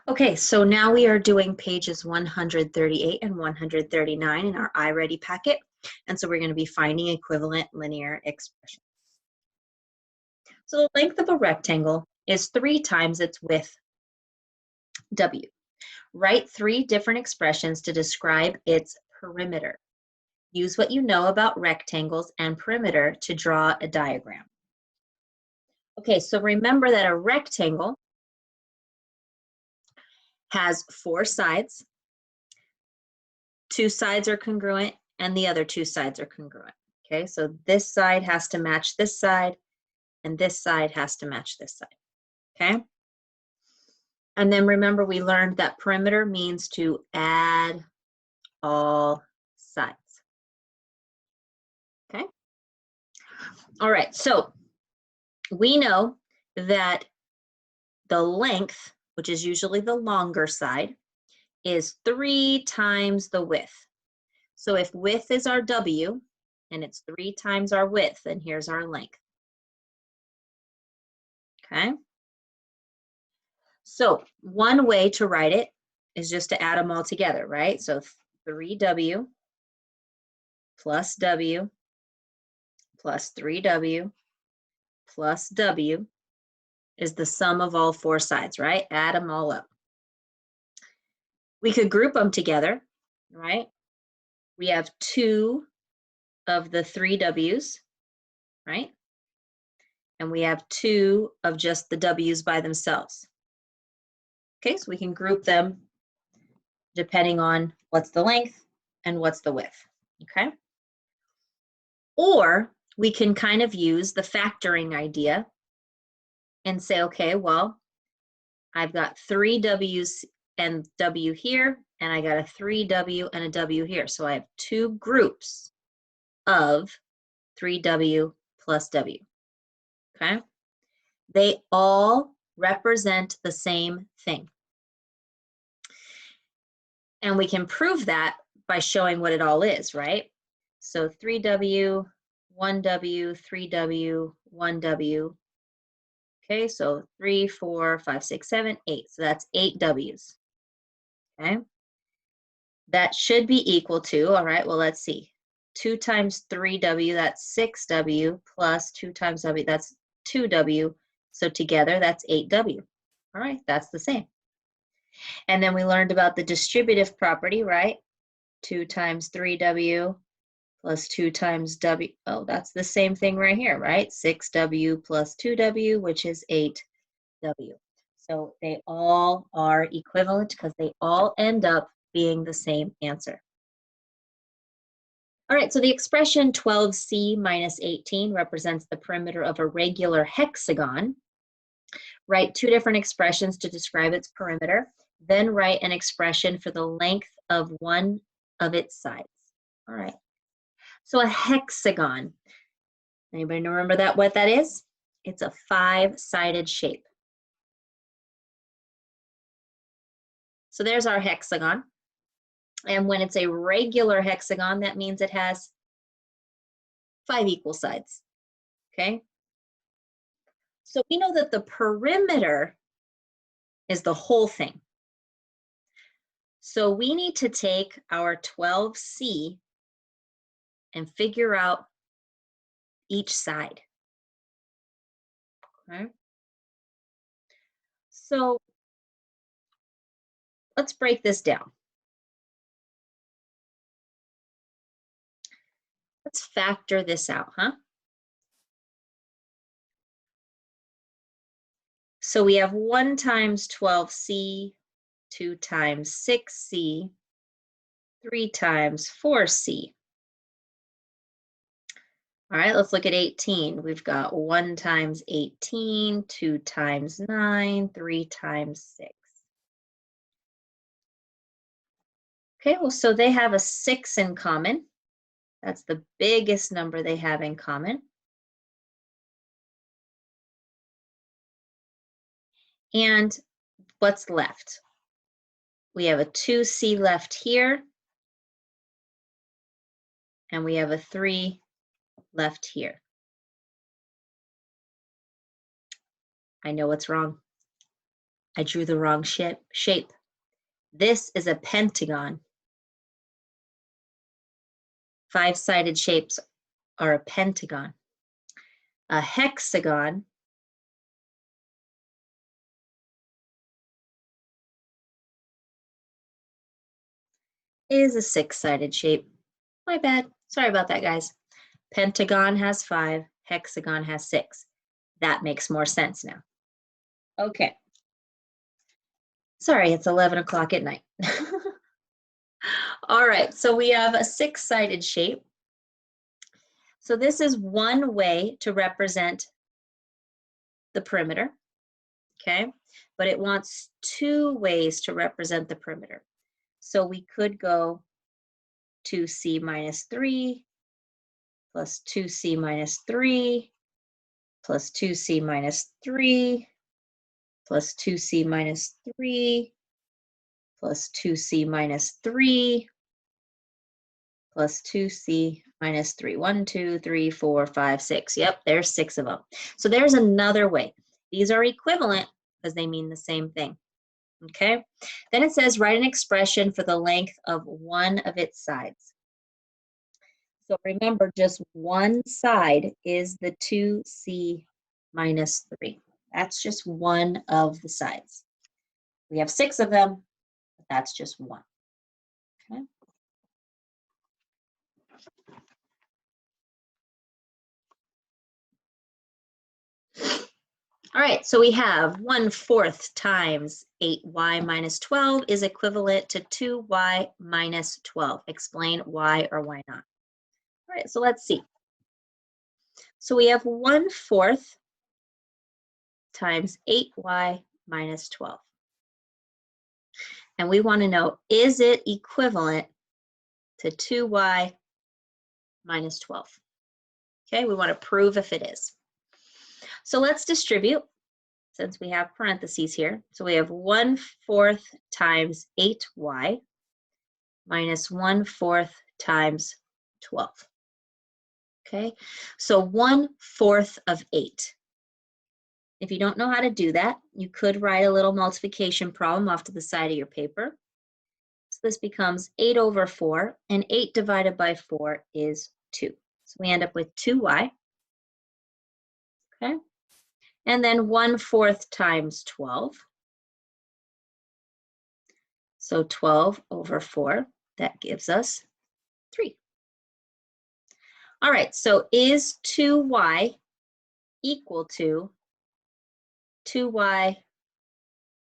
Okay, so now we are doing pages 138 and 139 in our iReady packet. And so we're going to be finding equivalent linear expressions. So the length of a rectangle is 3 times its width, W. Write 3 different expressions to describe its perimeter. Use what you know about rectangles and perimeter to draw a diagram. Okay, so remember that a rectangle has 4 sides. 2 sides are congruent and the other 2 sides are congruent. Okay, so this side has to match this side and this side has to match this side. Okay, and then remember we learned that perimeter means to add all sides. Okay, all right, so we know that the length, which is usually the longer side, is 3 times the width. So if width is our W and it's 3 times our width, then here's our length. Okay. So one way to write it is just to add them all together, right? So 3W plus W plus 3W plus W is the sum of all 4 sides, right? Add them all up. We could group them together, right? We have 2 of the 3Ws, right? And we have 2 of just the W's by themselves. Okay, so we can group them depending on what's the length and what's the width, okay? Or we can kind of use the factoring idea and say, okay, well, I've got 3 W's and W here, and I got a 3W and a W here. So I have 2 groups of 3W plus W, okay? They all represent the same thing. And we can prove that by showing what it all is, right? So 3W, 1W, 3W, 1W. Okay, so 3, 4, 5, 6, 7, 8. So that's 8 W's. Okay, that should be equal to, all right, well, let's see. 2 times 3W, that's 6W, plus 2 times W, that's 2W. So together, that's 8W. All right, that's the same. And then we learned about the distributive property, right? 2 times 3W plus 2 times W. Oh, that's the same thing right here, right? 6W plus 2W, which is 8W. So they all are equivalent because they all end up being the same answer. All right, so the expression 12C minus 18 represents the perimeter of a regular hexagon. Write 2 different expressions to describe its perimeter. Then write an expression for the length of one of its sides. All right. So a hexagon. Anybody remember that? What that is? It's a 5-sided shape. So there's our hexagon. And when it's a regular hexagon, that means it has 5 equal sides. Okay? So we know that the perimeter is the whole thing. So we need to take our 12C and figure out each side. Okay? So let's break this down. Let's factor this out, huh? So we have 1 times 12C, 2 times 6C, 3 times 4C. All right, let's look at 18. We've got 1 times 18, 2 times 9, 3 times 6. Okay, well, so they have a 6 in common. That's the biggest number they have in common. And what's left? We have a 2C left here. And we have a 3 left here. I know what's wrong. I drew the wrong shape. This is a pentagon. 5-sided shapes are a pentagon. A hexagon is a 6-sided shape. My bad. Sorry about that, guys. Pentagon has 5, hexagon has 6. That makes more sense now. Okay. Sorry, it's 11 o'clock at night. All right, so we have a 6-sided shape. So this is one way to represent the perimeter, okay? But it wants 2 ways to represent the perimeter. So we could go 2c minus 3 plus 2c minus 3 plus 2c minus 3 plus 2c minus 3 plus 2c minus 3 plus 2c minus 3. 1, 2, 3, 4, 5, 6. Yep, there's 6 of them. So there's another way. These are equivalent because they mean the same thing. Okay? Then it says write an expression for the length of one of its sides. So remember, just one side is the 2c minus 3. That's just one of the sides. We have 6 of them, but that's just one. Okay? All right, so we have 1/4 times 8y minus 12 is equivalent to 2y minus 12. Explain why or why not. All right, so let's see. So we have 1/4 times 8y minus 12. And we want to know, is it equivalent to 2y minus 12? Okay, we want to prove if it is. So let's distribute, since we have parentheses here. So we have 1/4 times 8y minus 1/4 times 12. Okay, so 1/4 of 8. If you don't know how to do that, you could write a little multiplication problem off to the side of your paper. So this becomes 8 over 4, and 8 divided by 4 is 2. So we end up with 2y. Okay, and then 1/4 times 12. So 12 over 4, that gives us 3. All right, so is 2y equal to 2y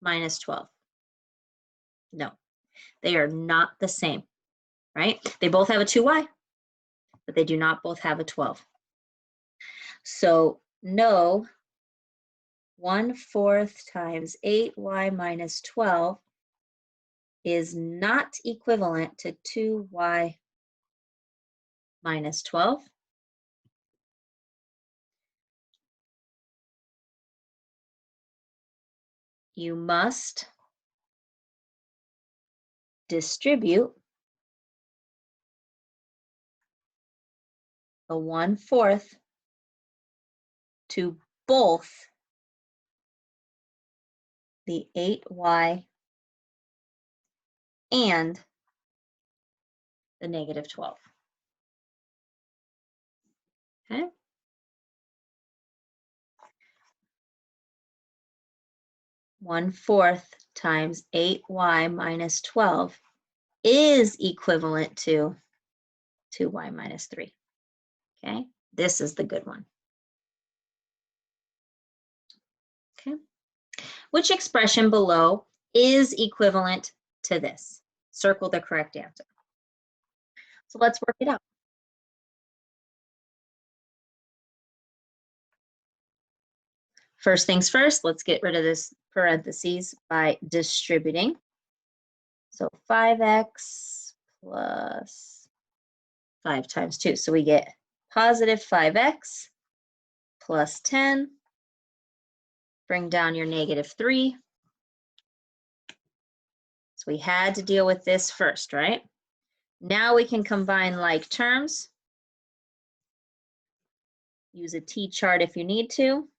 minus 12? No, they are not the same, right? They both have a 2y, but they do not both have a 12. So no, 1/4 times 8y minus 12 is not equivalent to 2y minus 12. You must distribute the 1/4 to both the 8y and the negative 12. Okay? 1/4 times 8y minus 12 is equivalent to 2y minus 3. Okay? This is the good one. Okay? Which expression below is equivalent to this? Circle the correct answer. So let's work it out. First things first, let's get rid of this parentheses by distributing. So 5x plus 5 times 2. So we get positive 5x plus 10. Bring down your negative 3. So we had to deal with this first, right? Now we can combine like terms. Use a T-chart if you need to.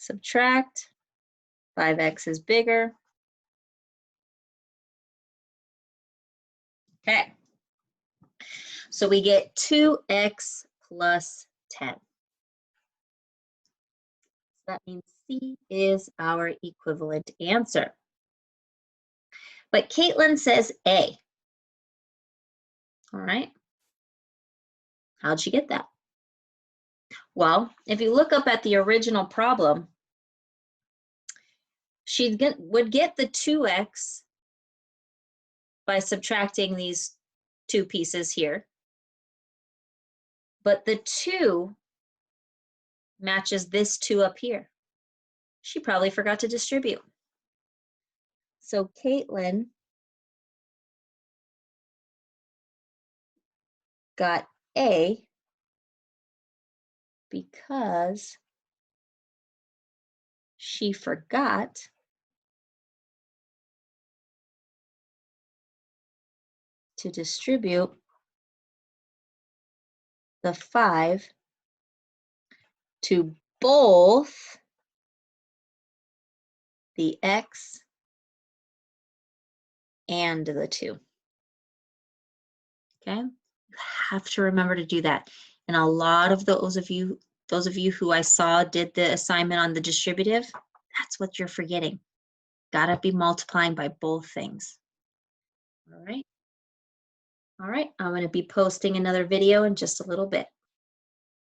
subtract, 5x is bigger. Okay. So we get 2x plus 10. So that means C is our equivalent answer. But Caitlin says A. All right. How'd she get that? Well, if you look up at the original problem, she would get the 2x by subtracting these two pieces here. But the 2 matches this 2 up here. She probably forgot to distribute. So Caitlin got A because she forgot to distribute the 5 to both the x and the 2. Okay, you have to remember to do that. And a lot of those of you who I saw did the assignment on the distributive, that's what you're forgetting. Gotta be multiplying by both things. All right. All right, I'm going to be posting another video in just a little bit.